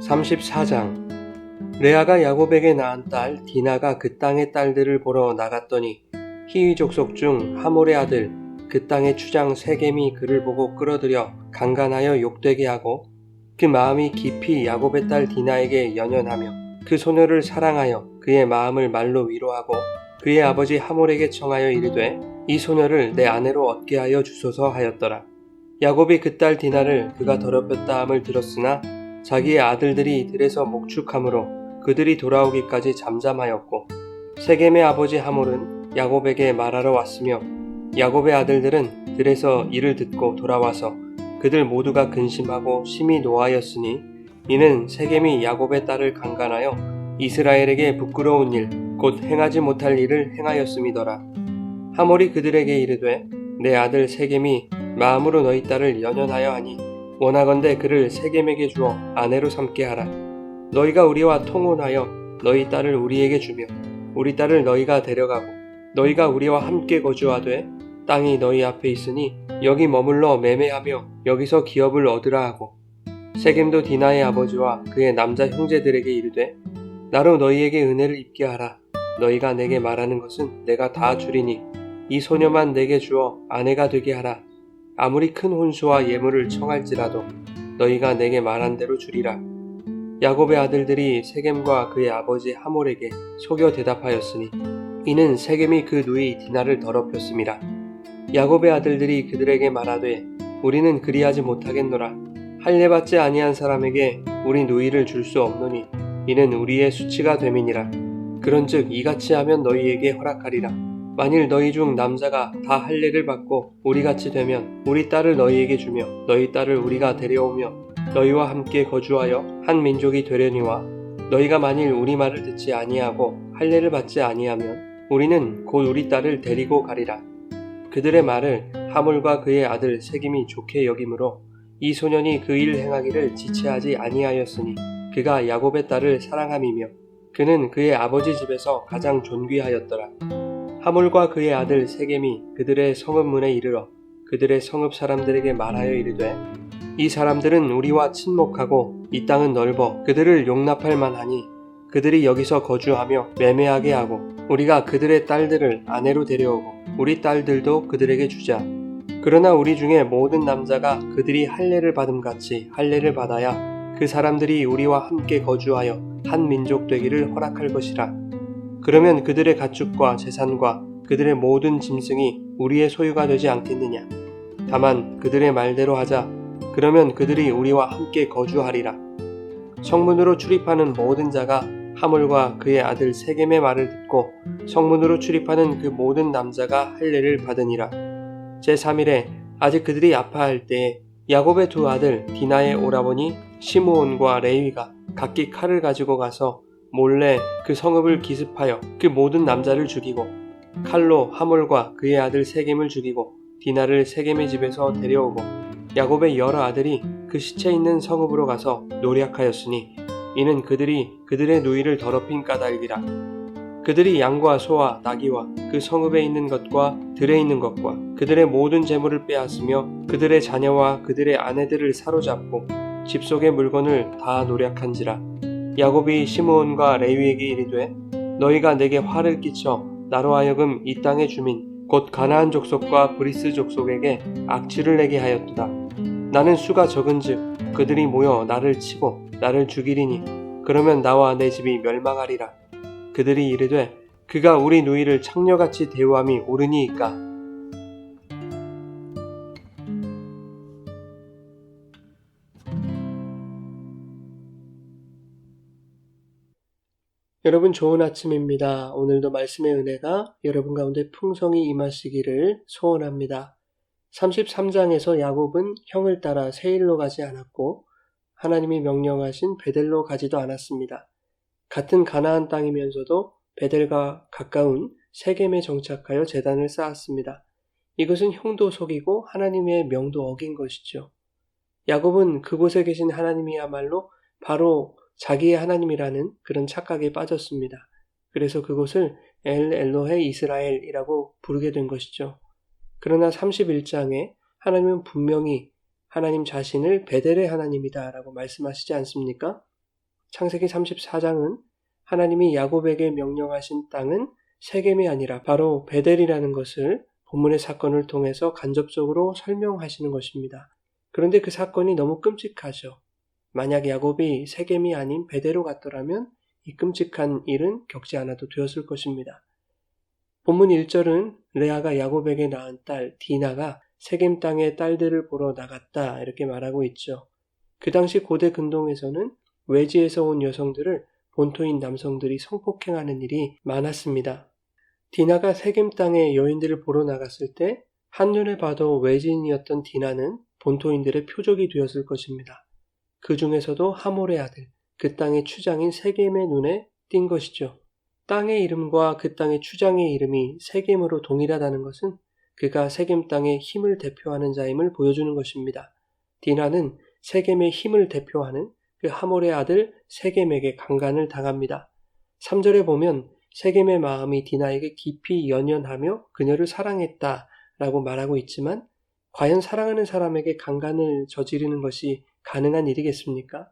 34장. 레아가 야곱에게 낳은 딸 디나가 그 땅의 딸들을 보러 나갔더니 히위 족속 중 하몰의 아들 그 땅의 추장 세겜이 그를 보고 끌어들여 강간하여 욕되게 하고 그 마음이 깊이 야곱의 딸 디나에게 연연하며 그 소녀를 사랑하여 그의 마음을 말로 위로하고 그의 아버지 하몰에게 청하여 이르되 이 소녀를 내 아내로 얻게 하여 주소서 하였더라. 야곱이 그 딸 디나를 그가 더럽혔다 함을 들었으나 자기의 아들들이 들에서 목축함으로 그들이 돌아오기까지 잠잠하였고 세겜의 아버지 하몰은 야곱에게 말하러 왔으며 야곱의 아들들은 들에서 이를 듣고 돌아와서 그들 모두가 근심하고 심히 노하였으니 이는 세겜이 야곱의 딸을 강간하여 이스라엘에게 부끄러운 일 곧 행하지 못할 일을 행하였음이더라. 하몰이 그들에게 이르되 내 아들 세겜이 마음으로 너희 딸을 연연하여 하니 원하건대 그를 세겜에게 주어 아내로 삼게 하라. 너희가 우리와 통혼하여 너희 딸을 우리에게 주며 우리 딸을 너희가 데려가고 너희가 우리와 함께 거주하되 땅이 너희 앞에 있으니 여기 머물러 매매하며 여기서 기업을 얻으라 하고 세겜도 디나의 아버지와 그의 남자 형제들에게 이르되 나로 너희에게 은혜를 입게 하라. 너희가 내게 말하는 것은 내가 다 주리니 이 소녀만 내게 주어 아내가 되게 하라. 아무리 큰 혼수와 예물을 청할지라도 너희가 내게 말한 대로 주리라. 야곱의 아들들이 세겜과 그의 아버지 하몰에게 속여 대답하였으니 이는 세겜이 그 누이 디나를 더럽혔음이라. 야곱의 아들들이 그들에게 말하되 우리는 그리하지 못하겠노라. 할례받지 아니한 사람에게 우리 누이를 줄 수 없노니 이는 우리의 수치가 됨이니라. 그런즉 이같이 하면 너희에게 허락하리라. 만일 너희 중 남자가 다 할례를 받고 우리같이 되면 우리 딸을 너희에게 주며 너희 딸을 우리가 데려오며 너희와 함께 거주하여 한 민족이 되려니와 너희가 만일 우리 말을 듣지 아니하고 할례를 받지 아니하면 우리는 곧 우리 딸을 데리고 가리라. 그들의 말을 하몰과 그의 아들 세겜이 좋게 여기므로 이 소년이 그 일 행하기를 지체하지 아니하였으니 그가 야곱의 딸을 사랑함이며 그는 그의 아버지 집에서 가장 존귀하였더라. 하몰과 그의 아들 세겜이 그들의 성읍 문에 이르러 그들의 성읍 사람들에게 말하여 이르되 이 사람들은 우리와 친목하고 이 땅은 넓어 그들을 용납할 만하니 그들이 여기서 거주하며 매매하게 하고 우리가 그들의 딸들을 아내로 데려오고 우리 딸들도 그들에게 주자. 그러나 우리 중에 모든 남자가 그들이 할례를 받음같이 할례를 받아야 그 사람들이 우리와 함께 거주하여 한 민족 되기를 허락할 것이라. 그러면 그들의 가축과 재산과 그들의 모든 짐승이 우리의 소유가 되지 않겠느냐. 다만 그들의 말대로 하자. 그러면 그들이 우리와 함께 거주하리라. 성문으로 출입하는 모든 자가 하몰과 그의 아들 세겜의 말을 듣고 성문으로 출입하는 그 모든 남자가 할례를 받으니라. 제3일에 아직 그들이 아파할 때에 야곱의 두 아들 디나의 오라버니 시므온과 레위가 각기 칼을 가지고 가서 몰래 그 성읍을 기습하여 그 모든 남자를 죽이고 칼로 하몰과 그의 아들 세겜을 죽이고 디나를 세겜의 집에서 데려오고 야곱의 여러 아들이 그 시체 있는 성읍으로 가서 노략하였으니 이는 그들이 그들의 누이를 더럽힌 까닭이라. 그들이 양과 소와 나귀와 그 성읍에 있는 것과 들에 있는 것과 그들의 모든 재물을 빼앗으며 그들의 자녀와 그들의 아내들을 사로잡고 집 속의 물건을 다 노략한지라. 야곱이 시므온과 레위에게 이르되 너희가 내게 화를 끼쳐 나로 하여금 이 땅의 주민 곧 가나안 족속과 브리스 족속에게 악취를 내게 하였도다. 나는 수가 적은즉 그들이 모여 나를 치고 나를 죽이리니 그러면 나와 내 집이 멸망하리라. 그들이 이르되 그가 우리 누이를 창녀같이 대우함이 옳으니이까. 여러분 좋은 아침입니다. 오늘도 말씀의 은혜가 여러분 가운데 풍성히 임하시기를 소원합니다. 33장에서 야곱은 형을 따라 세일로 가지 않았고 하나님이 명령하신 베델로 가지도 않았습니다. 같은 가나안 땅이면서도 베델과 가까운 세겜에 정착하여 제단을 쌓았습니다. 이것은 형도 속이고 하나님의 명도 어긴 것이죠. 야곱은 그곳에 계신 하나님이야말로 바로 자기의 하나님이라는 그런 착각에 빠졌습니다. 그래서 그곳을 엘 엘로헤 이스라엘이라고 부르게 된 것이죠. 그러나 31장에 하나님은 분명히 하나님 자신을 베델의 하나님이다 라고 말씀하시지 않습니까? 창세기 34장은 하나님이 야곱에게 명령하신 땅은 세겜이 아니라 바로 베델이라는 것을 본문의 사건을 통해서 간접적으로 설명하시는 것입니다. 그런데 그 사건이 너무 끔찍하죠. 만약 야곱이 세겜이 아닌 베델로 갔더라면 이 끔찍한 일은 겪지 않아도 되었을 것입니다. 본문 1절은 레아가 야곱에게 낳은 딸 디나가 세겜 땅의 딸들을 보러 나갔다 이렇게 말하고 있죠. 그 당시 고대 근동에서는 외지에서 온 여성들을 본토인 남성들이 성폭행하는 일이 많았습니다. 디나가 세겜 땅의 여인들을 보러 나갔을 때 한눈에 봐도 외지인이었던 디나는 본토인들의 표적이 되었을 것입니다. 그 중에서도 하몰의 아들, 그 땅의 추장인 세겜의 눈에 띈 것이죠. 땅의 이름과 그 땅의 추장의 이름이 세겜으로 동일하다는 것은 그가 세겜 땅의 힘을 대표하는 자임을 보여주는 것입니다. 디나는 세겜의 힘을 대표하는 그 하몰의 아들 세겜에게 강간을 당합니다. 3절에 보면 세겜의 마음이 디나에게 깊이 연연하며 그녀를 사랑했다라고 말하고 있지만 과연 사랑하는 사람에게 강간을 저지르는 것이 가능한 일이겠습니까?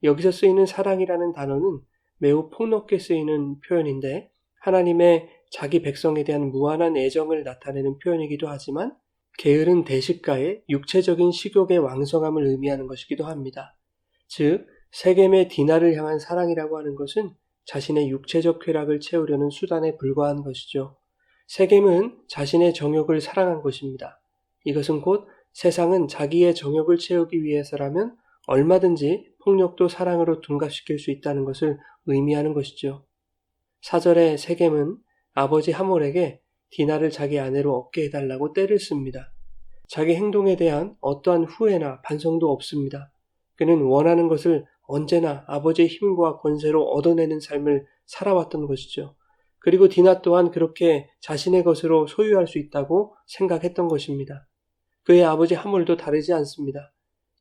여기서 쓰이는 사랑이라는 단어는 매우 폭넓게 쓰이는 표현인데 하나님의 자기 백성에 대한 무한한 애정을 나타내는 표현이기도 하지만 게으른 대식가의 육체적인 식욕의 왕성함을 의미하는 것이기도 합니다. 즉 세겜의 디나를 향한 사랑이라고 하는 것은 자신의 육체적 쾌락을 채우려는 수단에 불과한 것이죠. 세겜은 자신의 정욕을 사랑한 것입니다. 이것은 곧 세상은 자기의 정욕을 채우기 위해서라면 얼마든지 폭력도 사랑으로 둔갑시킬 수 있다는 것을 의미하는 것이죠. 4절에 세겜은 아버지 하몰에게 디나를 자기 아내로 얻게 해달라고 떼를 씁니다. 자기 행동에 대한 어떠한 후회나 반성도 없습니다. 그는 원하는 것을 언제나 아버지의 힘과 권세로 얻어내는 삶을 살아왔던 것이죠. 그리고 디나 또한 그렇게 자신의 것으로 소유할 수 있다고 생각했던 것입니다. 그의 아버지 하몰도 다르지 않습니다.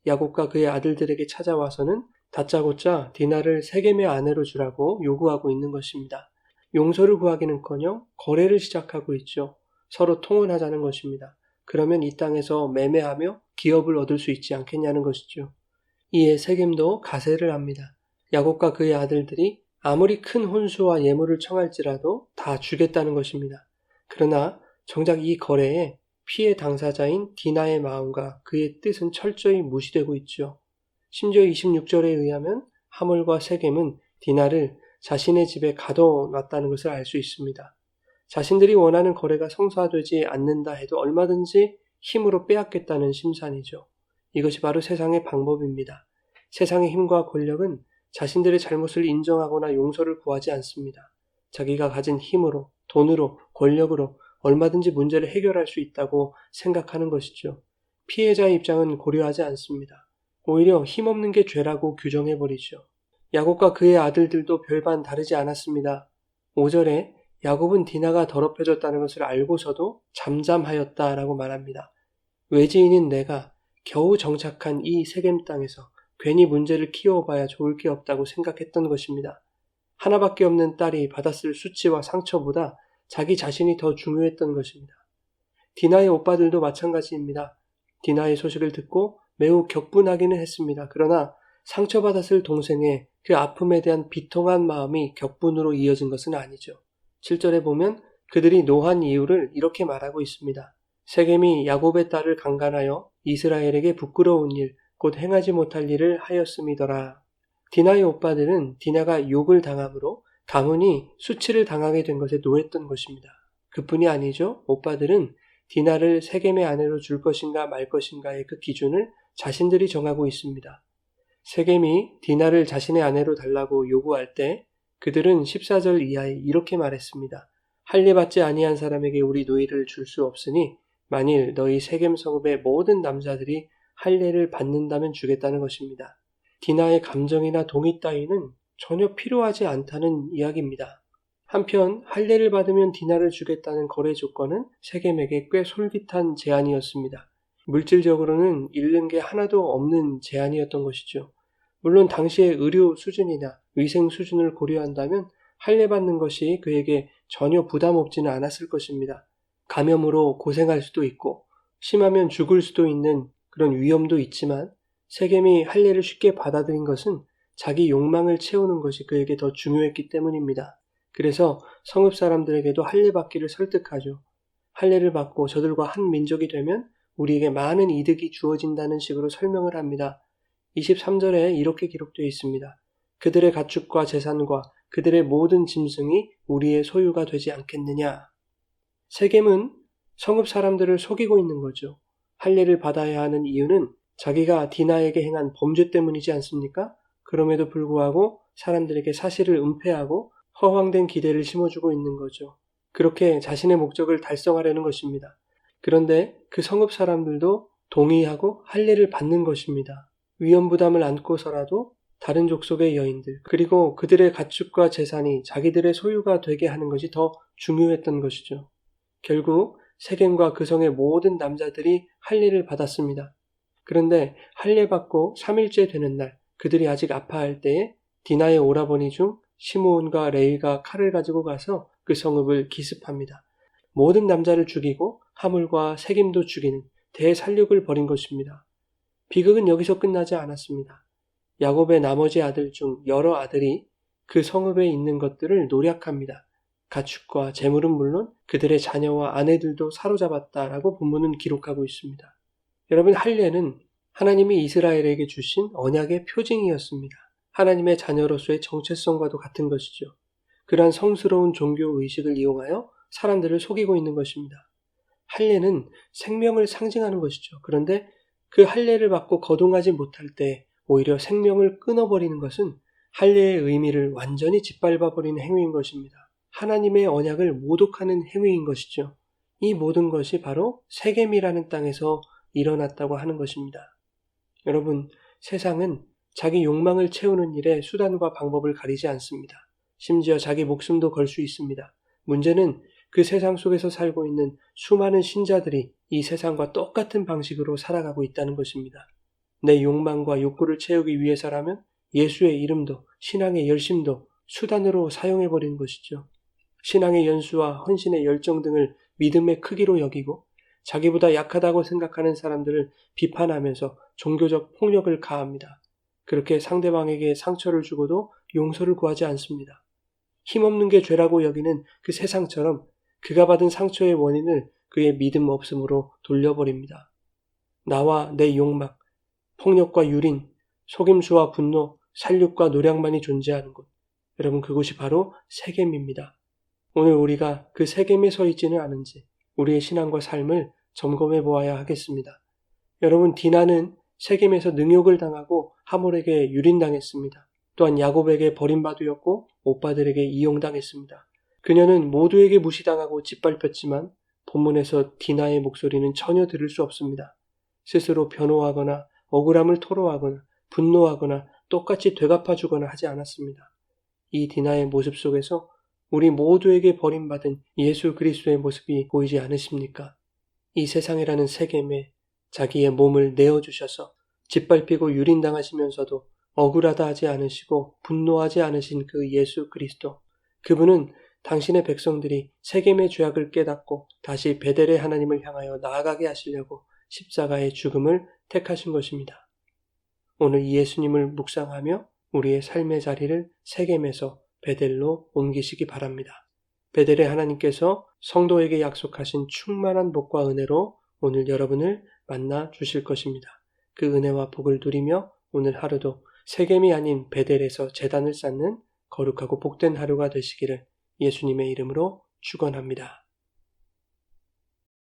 야곱과 그의 아들들에게 찾아와서는 다짜고짜 디나를 세겜의 아내로 주라고 요구하고 있는 것입니다. 용서를 구하기는커녕 거래를 시작하고 있죠. 서로 통혼하자는 것입니다. 그러면 이 땅에서 매매하며 기업을 얻을 수 있지 않겠냐는 것이죠. 이에 세겜도 가세를 합니다. 야곱과 그의 아들들이 아무리 큰 혼수와 예물을 청할지라도 다 주겠다는 것입니다. 그러나 정작 이 거래에 피해 당사자인 디나의 마음과 그의 뜻은 철저히 무시되고 있죠. 심지어 26절에 의하면 하몰과 세겜은 디나를 자신의 집에 가둬놨다는 것을 알 수 있습니다. 자신들이 원하는 거래가 성사되지 않는다 해도 얼마든지 힘으로 빼앗겠다는 심산이죠. 이것이 바로 세상의 방법입니다. 세상의 힘과 권력은 자신들의 잘못을 인정하거나 용서를 구하지 않습니다. 자기가 가진 힘으로, 돈으로, 권력으로 얼마든지 문제를 해결할 수 있다고 생각하는 것이죠. 피해자의 입장은 고려하지 않습니다. 오히려 힘없는 게 죄라고 규정해버리죠. 야곱과 그의 아들들도 별반 다르지 않았습니다. 5절에 야곱은 디나가 더럽혀졌다는 것을 알고서도 잠잠하였다라고 말합니다. 외지인인 내가 겨우 정착한 이 세겜 땅에서 괜히 문제를 키워봐야 좋을 게 없다고 생각했던 것입니다. 하나밖에 없는 딸이 받았을 수치와 상처보다 자기 자신이 더 중요했던 것입니다. 디나의 오빠들도 마찬가지입니다. 디나의 소식을 듣고 매우 격분하기는 했습니다. 그러나 상처받았을 동생의 그 아픔에 대한 비통한 마음이 격분으로 이어진 것은 아니죠. 7절에 보면 그들이 노한 이유를 이렇게 말하고 있습니다. 세겜이 야곱의 딸을 강간하여 이스라엘에게 부끄러운 일, 곧 행하지 못할 일을 하였음이더라. 디나의 오빠들은 디나가 욕을 당함으로 가문이 수치를 당하게 된 것에 노했던 것입니다. 그뿐이 아니죠. 오빠들은 디나를 세겜의 아내로 줄 것인가 말 것인가의 그 기준을 자신들이 정하고 있습니다. 세겜이 디나를 자신의 아내로 달라고 요구할 때 그들은 14절 이하에 이렇게 말했습니다. 할례 받지 아니한 사람에게 우리 노이를 줄 수 없으니 만일 너희 세겜 성읍의 모든 남자들이 할례를 받는다면 주겠다는 것입니다. 디나의 감정이나 동의 따위는 전혀 필요하지 않다는 이야기입니다. 한편 할례를 받으면 디나를 주겠다는 거래 조건은 세겜에게 꽤 솔깃한 제안이었습니다. 물질적으로는 잃는 게 하나도 없는 제안이었던 것이죠. 물론 당시의 의료 수준이나 위생 수준을 고려한다면 할례 받는 것이 그에게 전혀 부담 없지는 않았을 것입니다. 감염으로 고생할 수도 있고 심하면 죽을 수도 있는 그런 위험도 있지만 세겜이 할례를 쉽게 받아들인 것은 자기 욕망을 채우는 것이 그에게 더 중요했기 때문입니다. 그래서 성읍 사람들에게도 할례 받기를 설득하죠. 할례를 받고 저들과 한 민족이 되면 우리에게 많은 이득이 주어진다는 식으로 설명을 합니다. 23절에 이렇게 기록되어 있습니다. 그들의 가축과 재산과 그들의 모든 짐승이 우리의 소유가 되지 않겠느냐. 세겜은 성읍 사람들을 속이고 있는 거죠. 할례를 받아야 하는 이유는 자기가 디나에게 행한 범죄 때문이지 않습니까? 그럼에도 불구하고 사람들에게 사실을 은폐하고 허황된 기대를 심어주고 있는 거죠. 그렇게 자신의 목적을 달성하려는 것입니다. 그런데 그 성읍 사람들도 동의하고 할례를 받는 것입니다. 위험 부담을 안고서라도 다른 족속의 여인들 그리고 그들의 가축과 재산이 자기들의 소유가 되게 하는 것이 더 중요했던 것이죠. 결국 세겜과 그 성의 모든 남자들이 할례를 받았습니다. 그런데 할례 받고 3일째 되는 날 그들이 아직 아파할 때에 디나의 오라버니 중 시므온과 레위가 칼을 가지고 가서 그 성읍을 기습합니다. 모든 남자를 죽이고 하물과 세겜도 죽이는 대살육을 벌인 것입니다. 비극은 여기서 끝나지 않았습니다. 야곱의 나머지 아들 중 여러 아들이 그 성읍에 있는 것들을 노략합니다. 가축과 재물은 물론 그들의 자녀와 아내들도 사로잡았다라고 본문은 기록하고 있습니다. 여러분, 할례는 하나님이 이스라엘에게 주신 언약의 표징이었습니다. 하나님의 자녀로서의 정체성과도 같은 것이죠. 그러한 성스러운 종교 의식을 이용하여 사람들을 속이고 있는 것입니다. 할례는 생명을 상징하는 것이죠. 그런데 그 할례를 받고 거동하지 못할 때 오히려 생명을 끊어버리는 것은 할례의 의미를 완전히 짓밟아버리는 행위인 것입니다. 하나님의 언약을 모독하는 행위인 것이죠. 이 모든 것이 바로 세겜이라는 땅에서 일어났다고 하는 것입니다. 여러분, 세상은 자기 욕망을 채우는 일에 수단과 방법을 가리지 않습니다. 심지어 자기 목숨도 걸 수 있습니다. 문제는 그 세상 속에서 살고 있는 수많은 신자들이 이 세상과 똑같은 방식으로 살아가고 있다는 것입니다. 내 욕망과 욕구를 채우기 위해서라면 예수의 이름도 신앙의 열심도 수단으로 사용해버리는 것이죠. 신앙의 연수와 헌신의 열정 등을 믿음의 크기로 여기고 자기보다 약하다고 생각하는 사람들을 비판하면서 종교적 폭력을 가합니다. 그렇게 상대방에게 상처를 주고도 용서를 구하지 않습니다. 힘없는 게 죄라고 여기는 그 세상처럼 그가 받은 상처의 원인을 그의 믿음 없음으로 돌려버립니다. 나와 내 욕망, 폭력과 유린, 속임수와 분노, 살육과 노력만이 존재하는 곳. 여러분, 그곳이 바로 세겜입니다. 오늘 우리가 그 세겜에 서 있지는 않은지 우리의 신앙과 삶을 점검해 보아야 하겠습니다. 여러분, 디나는 세겜에서 능욕을 당하고 하몰에게 유린당했습니다. 또한 야곱에게 버림받으였고 오빠들에게 이용당했습니다. 그녀는 모두에게 무시당하고 짓밟혔지만 본문에서 디나의 목소리는 전혀 들을 수 없습니다. 스스로 변호하거나 억울함을 토로하거나 분노하거나 똑같이 되갚아주거나 하지 않았습니다. 이 디나의 모습 속에서 우리 모두에게 버림받은 예수 그리스도의 모습이 보이지 않으십니까? 이 세상이라는 세겜에 자기의 몸을 내어주셔서 짓밟히고 유린당하시면서도 억울하다 하지 않으시고 분노하지 않으신 그 예수 그리스도, 그분은 당신의 백성들이 세겜의 죄악을 깨닫고 다시 베델의 하나님을 향하여 나아가게 하시려고 십자가의 죽음을 택하신 것입니다. 오늘 이 예수님을 묵상하며 우리의 삶의 자리를 세겜에서 베델로 옮기시기 바랍니다. 베델의 하나님께서 성도에게 약속하신 충만한 복과 은혜로 오늘 여러분을 만나 주실 것입니다. 그 은혜와 복을 누리며 오늘 하루도 세겜이 아닌 베델에서 제단을 쌓는 거룩하고 복된 하루가 되시기를 예수님의 이름으로 축원합니다.